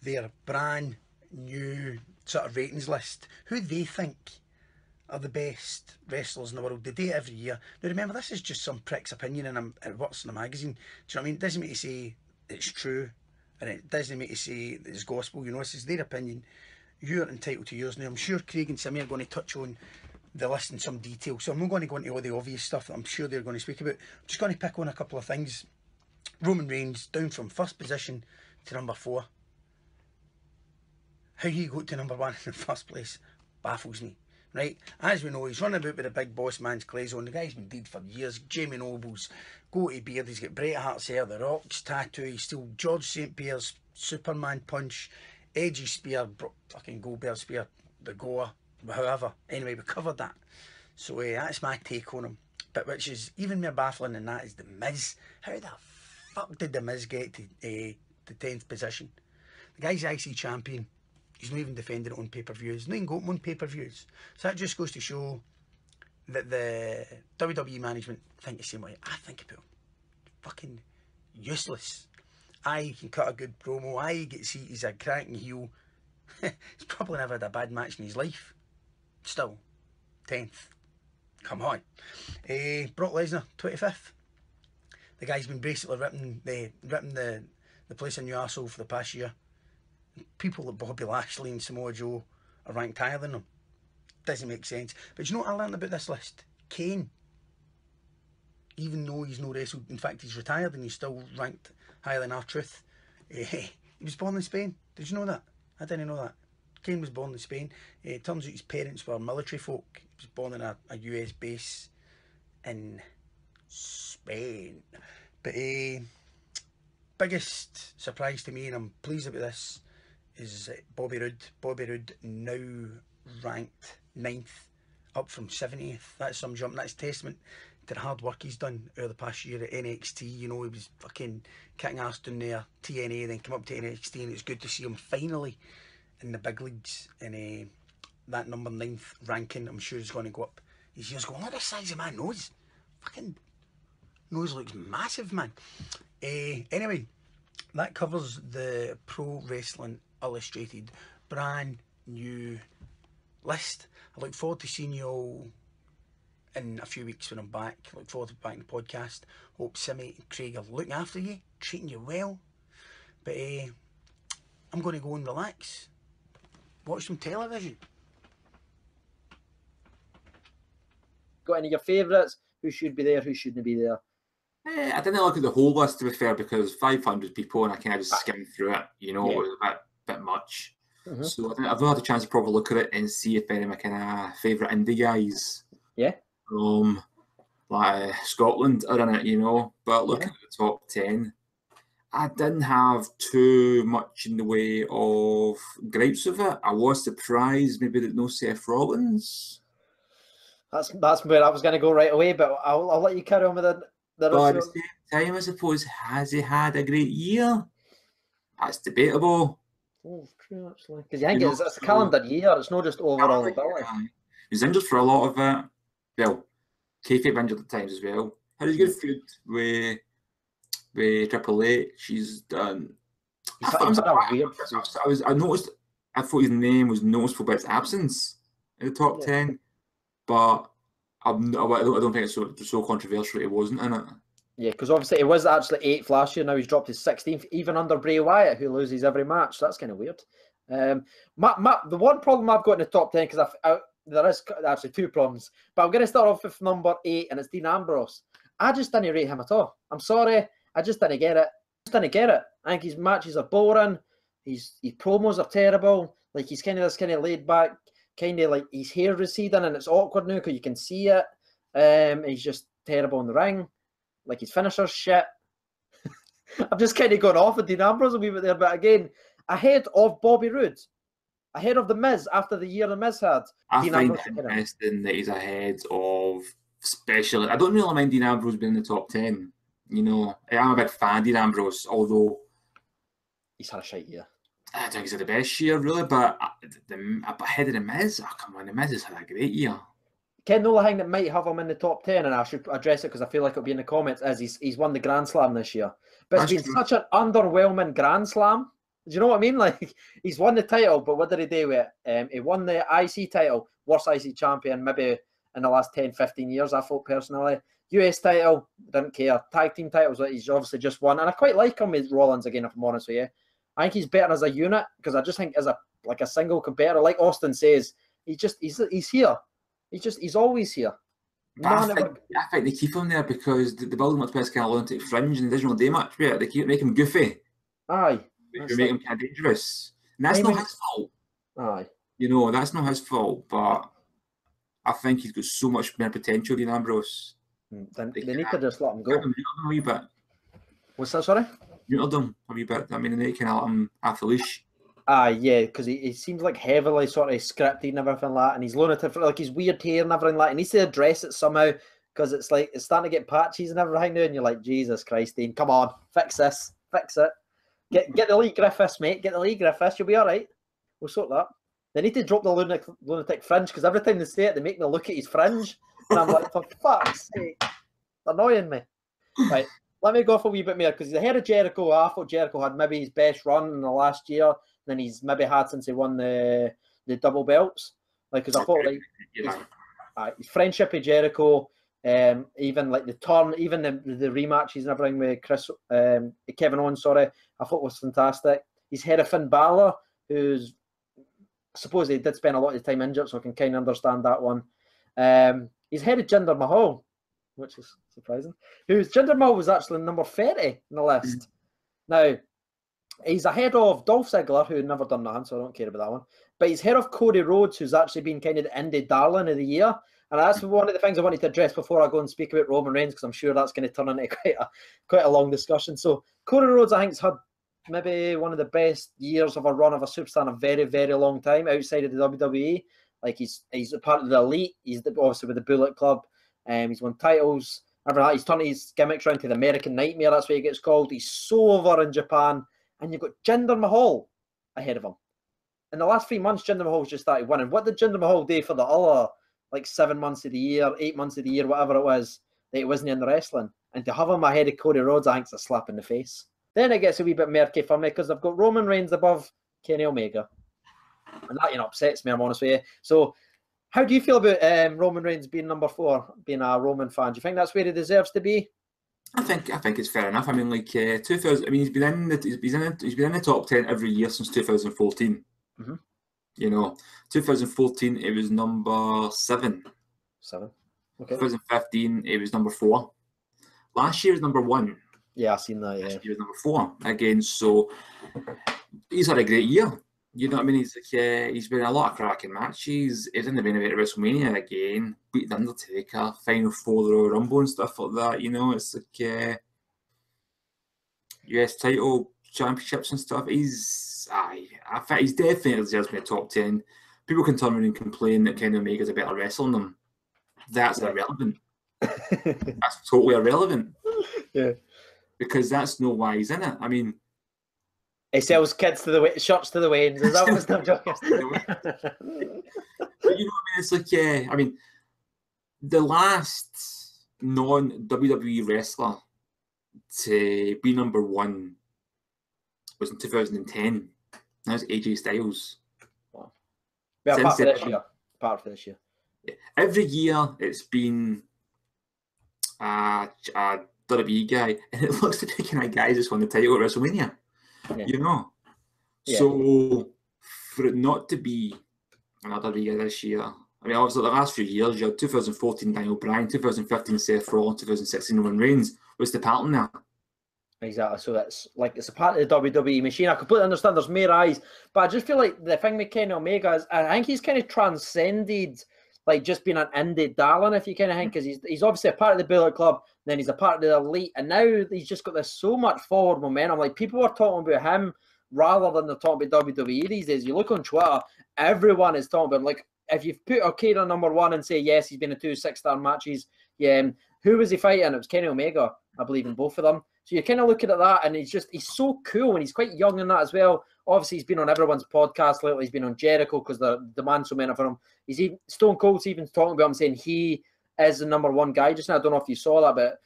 their brand new sort of ratings list. Who they think are the best wrestlers in the world. They do it every year. Now remember, this is just some prick's opinion and it works in a magazine. Do you know what I mean? It doesn't mean to say it's true and it doesn't mean to say that it's gospel. You know, this is their opinion. You're entitled to yours. Now I'm sure Craig and Simi are going to touch on the list in some detail, so I'm not going to go into all the obvious stuff that I'm sure they're going to speak about. I'm just going to pick on a couple of things. Roman Reigns down from first position to number 4. How he got to number 1 in the first place baffles me. Right, as we know, he's running about with a big boss man's clothes on. The guy's been dead for years. Jamie Noble's goatee beard. He's got Bret Hart's hair, The Rock's tattoo. He's still George St. Pierre's Superman punch, Edge's spear, fucking Goldberg spear, the Goa, however. Anyway, we covered that. So that's my take on him. But which is even more baffling than that is the Miz. How the fuck did the Miz get to the 10th position? The guy's IC champion. He's not even defending it on pay-per-views. Not even got him on pay-per-views. So that just goes to show that the WWE management think the same way I think about him. Fucking useless. He can cut a good promo. He gets he's a cracking heel. He's probably never had a bad match in his life. Still, 10th. Come on. Brock Lesnar, 25th. The guy's been basically ripping the place a new arsehole for the past year. People like Bobby Lashley and Samoa Joe are ranked higher than them. Doesn't make sense. But you know what I learned about this list? Kane, even though he's no wrestled, in fact he's retired and he's still ranked higher than R-Truth. He was born in Spain. Did you know that? I didn't know that. Kane was born in Spain. It turns out his parents were military folk. He was born in a US base in Spain. But biggest surprise to me, and I'm pleased about this, is Bobby Roode. Bobby Roode now ranked 9th, up from 70th. That's some jump. That's testament to the hard work he's done over the past year at NXT. You know, he was fucking kicking ass down there, TNA, then come up to NXT, and it's good to see him finally in the big leagues. And that number 9th ranking, I'm sure is going to go up. He's just going, look at the size of my nose. Fucking nose looks massive, man. Anyway, that covers the Pro Wrestling Illustrated brand new list. I look forward to seeing you all in a few weeks when I'm back. I look forward to back in the podcast. Hope Simi and Craig are looking after you, treating you well. But I'm going to go and relax, watch some television. Got any of your favourites? Who should be there? Who shouldn't be there? I didn't look at the whole list, to be fair, because 500 people and I kind of just skimmed through it. You know, it was a bit much. So I've not had a chance to probably look at it and see if any of my kind of favourite indie guys from like Scotland are in it, you know. But looking at the top 10, I didn't have too much in the way of gripes with it. I was surprised maybe that no Seth Rollins. That's where I was going to go right away, but I'll let you carry on with it. But at the same time, I suppose, has he had a great year? That's debatable. Oh, true, actually. Because you think it's a calendar year, it's not just overall ability. He was injured for a lot of it. Well, Kayfabe injured at times as well. Had a good feud with Triple H. She's done. I noticed. I thought his name was noticeable by its absence in the top 10, but I don't think it's so controversial. It wasn't in it. Yeah, because obviously it was actually 8th last year. Now he's dropped his 16th, even under Bray Wyatt, who loses every match. So that's kind of weird. The one problem I've got in the top 10, because there is actually 2 problems, but I'm going to start off with number 8, and it's Dean Ambrose. I just didn't rate him at all. I'm sorry, I just didn't get it. I think his matches are boring. His promos are terrible. Like, he's kind of this kind of laid back, kind of like his hair receding, and it's awkward now because you can see it. He's just terrible in the ring. Like, his finisher's shit. I'm just kind of going off with Dean Ambrose a wee bit there, but again, ahead of Bobby Roode, ahead of The Miz after the year The Miz had. I find it interesting that he's ahead of special. I don't really mind Dean Ambrose being in the top 10. You know, I'm a big fan of Dean Ambrose, although he's had a shite year. I don't think he's had the best year, really, but ahead of The Miz, oh, come on, The Miz has had a great year. Ken, the only thing that might have him in the top 10, and I should address it because I feel like it'll be in the comments, is he's won the Grand Slam this year. But it's been such an underwhelming Grand Slam. Do you know what I mean? Like, he's won the title, but what did he do with it? He won the IC title, worst IC champion maybe in the last 10, 15 years, I thought personally. US title, didn't care. Tag team titles, he's obviously just won. And I quite like him with Rollins again, if I'm honest with you. I think he's better as a unit, because I just think as a single competitor, like Austin says, he's here. He's always here. I think they keep him there because the building much better kind of Olympic fringe and they don't do much with it. They keep making him goofy. Aye. They make him kind of dangerous. And that's not his fault. Aye. You know, that's not his fault, but I think he's got so much more potential than Ambrose. Then they need to just let him go. Him a wee bit. What's that, sorry? Neutered him a wee bit. I mean, they can let him off the leash. Yeah, because he seems like heavily sort of scripted and everything like that, and he's lunatic for like his weird hair and everything like that. He needs to address it somehow, because it's like it's starting to get patches and everything now, and you're like, Jesus Christ, Dean, come on, fix this, fix it. Get the Lee Griffiths, mate. Get the Lee Griffiths. You'll be all right. We'll sort that. They need to drop the lunatic fringe, because every time they say it, they make me look at his fringe, and I'm like, for fuck's sake, it's annoying me. Right. Let me go off a wee bit more, because the head of Jericho, I thought Jericho had maybe his best run in the last year than he's maybe had since he won the double belts. Like, because I thought like his friendship with Jericho, even like the turn, even the rematches and everything with Kevin Owens, I thought was fantastic. He's head of Finn Balor, who's I suppose he did spend a lot of time injured, so I can kind of understand that one. He's head of Jinder Mahal, which is surprising. Jinder Mahal was actually number 30 in the list. Now, he's ahead of Dolph Ziggler, who never done nothing, so I don't care about that one. But he's ahead of Cody Rhodes, who's actually been kind of the indie darling of the year. And that's one of the things I wanted to address before I go and speak about Roman Reigns, because I'm sure that's going to turn into quite a long discussion. So Cody Rhodes, I think, has had maybe one of the best years of a run of a superstar in a very, very long time outside of the WWE. Like, he's a part of the elite. He's obviously with the Bullet Club. He's won titles. He's turned his gimmicks around to the American Nightmare. That's what he gets called. He's so over in Japan. And you've got Jinder Mahal ahead of him. In the last 3 months, Jinder Mahal's just started winning. What did Jinder Mahal do for the other, like, 7 months of the year, 8 months of the year, whatever it was, that he wasn't in the wrestling? And to have him ahead of Cody Rhodes, I think it's a slap in the face. Then it gets a wee bit murky for me, because I've got Roman Reigns above Kenny Omega. And that, upsets me, I'm honest with you. So, how do you feel about Roman Reigns being number 4, being a Roman fan? Do you think that's where he deserves to be? I think it's fair enough. I mean, like 2000. I mean, he's been in the top 10 every year since 2014. Mm-hmm. You know, 2014 it was number 7. 7. Okay. 2015 it was number 4. last year's number 1. Yeah, I've seen that. Yeah, last year's number 4 again. So he's had a great year. You know what I mean? He's been in a lot of cracking matches. He's in the main event of WrestleMania again. Beat the Undertaker, Final 4 of the Royal Rumble and stuff like that. You know, it's like US title, championships and stuff. I think he's definitely deserves to be a top 10. People can turn around and complain that Kenny Omega's a better wrestler than him. That's irrelevant. That's totally irrelevant. Yeah. Because that's no why he's in it. I mean, he sells kids to the shirts to the Waynes. Is that what's not joking? But you know what I mean? It's like, yeah, I mean, the last non-WWE wrestler to be number 1 was in 2010. That was AJ Styles. Wow. Yeah, apart from this year. Apart from this year. Yeah. Every year it's been a WWE guy, and it looks to be kind of guys just won the title at WrestleMania. Yeah. You know? Yeah. So for it not to be another WWE guy this year, I mean, obviously the last few years, you had 2014 Daniel Bryan, 2015 Seth Rollins, 2016 Roman Reigns. What's the pattern there? Exactly. So that's like, it's a part of the WWE machine. I completely understand there's more eyes, but I just feel like the thing with Kenny Omega is, I think he's kind of transcended like just being an indie darling, if you kind of think, because he's obviously a part of the Bullet Club, then he's a part of the Elite, and now he's just got this so much forward momentum. Like, people are talking about him rather than they're talking about WWE these days. You look on Twitter, everyone is talking about him. Like, if you've put Okada number 1 and say, yes, he's been in 2 6-star matches, yeah, who was he fighting? It was Kenny Omega, I believe, in both of them. So you're kind of looking at that, and he's so cool, and he's quite young in that as well. Obviously, he's been on everyone's podcast lately. He's been on Jericho because the demand so many for him. Stone Cold's even talking about him, saying he is the number 1 guy just now. I don't know if you saw that, but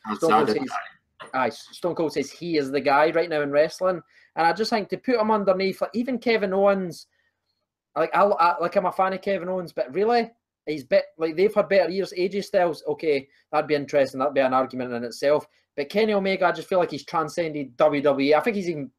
Stone Cold says he is the guy right now in wrestling. And I just think to put him underneath, like even Kevin Owens, I'm a fan of Kevin Owens, but really, they've had better years. AJ Styles, okay, that'd be interesting. That'd be an argument in itself. But Kenny Omega, I just feel like he's transcended WWE. I think he's even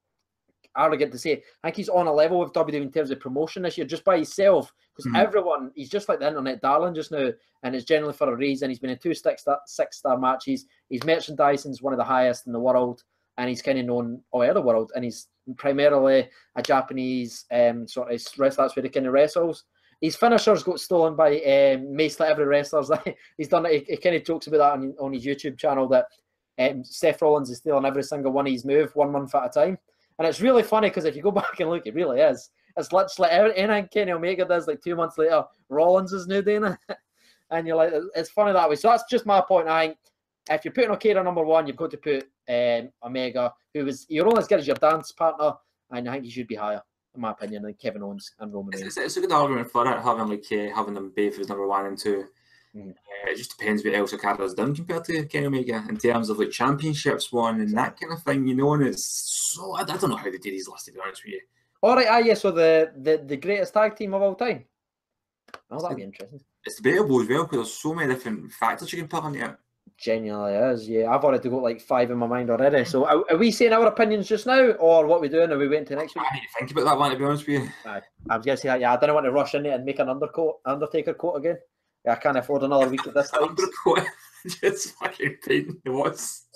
arrogant to say, I think he's on a level with WWE in terms of promotion this year, just by himself, because everyone, he's just like the internet darling just now, and it's generally for a reason. He's been in 2 6-star matches. His merchandising's one of the highest in the world, and he's kind of known all over the world, and he's primarily a Japanese sort of wrestler. That's where he kind of wrestles. His finishers got stolen by most like every wrestler. He's done it. He kind of jokes about that on his YouTube channel, that Seth Rollins is stealing every single one of his moves 1 month at a time. And it's really funny because if you go back and look, it really is. It's literally anything Kenny Omega does, like 2 months later, Rollins is now doing it. And you're like, it's funny that way. So that's just my point. I think if you're putting Okada number 1, you've got to put Omega, you're only as good as your dance partner, and I think he should be higher, in my opinion, than Kevin Owens and Roman Reigns. It's a good argument for it, having them both as number 1 and 2. It just depends what else Okada's done compared to Kenny Omega in terms of like championships won and that kind of thing, you know. And it's so I don't know how they did these lists, to be honest with you. All right, yeah. So the greatest tag team of all time. Oh, that'd be interesting. It's debatable as well because there's so many different factors you can put on it. Genuinely is, yeah. I've already got like 5 in my mind already. So are we saying our opinions just now, or what we're doing? Are we waiting to next week? I need to think about that one, to be honest with you. I was going to say that, yeah. I don't want to rush in it and make an Undertaker quote again. Yeah, I can't afford another week at this time. Undercoat, just fucking painting the what's.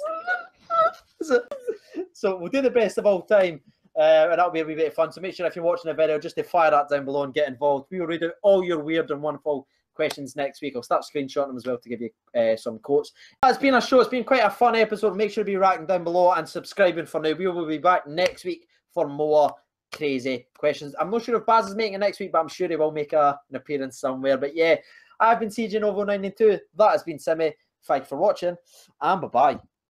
So we'll do the best of all time, and that'll be a wee bit of fun. So make sure if you're watching the video, just to fire that down below and get involved. We will read out all your weird and wonderful questions next week. I'll start screenshotting them as well to give you some quotes. It's been a show. It's been quite a fun episode. Make sure to be writing down below and subscribing for now. We will be back next week for more crazy questions. I'm not sure if Baz is making it next week, but I'm sure he will make an appearance somewhere. But yeah, I've been CJ Novo 92. That has been Simi. Thanks for watching, and bye-bye.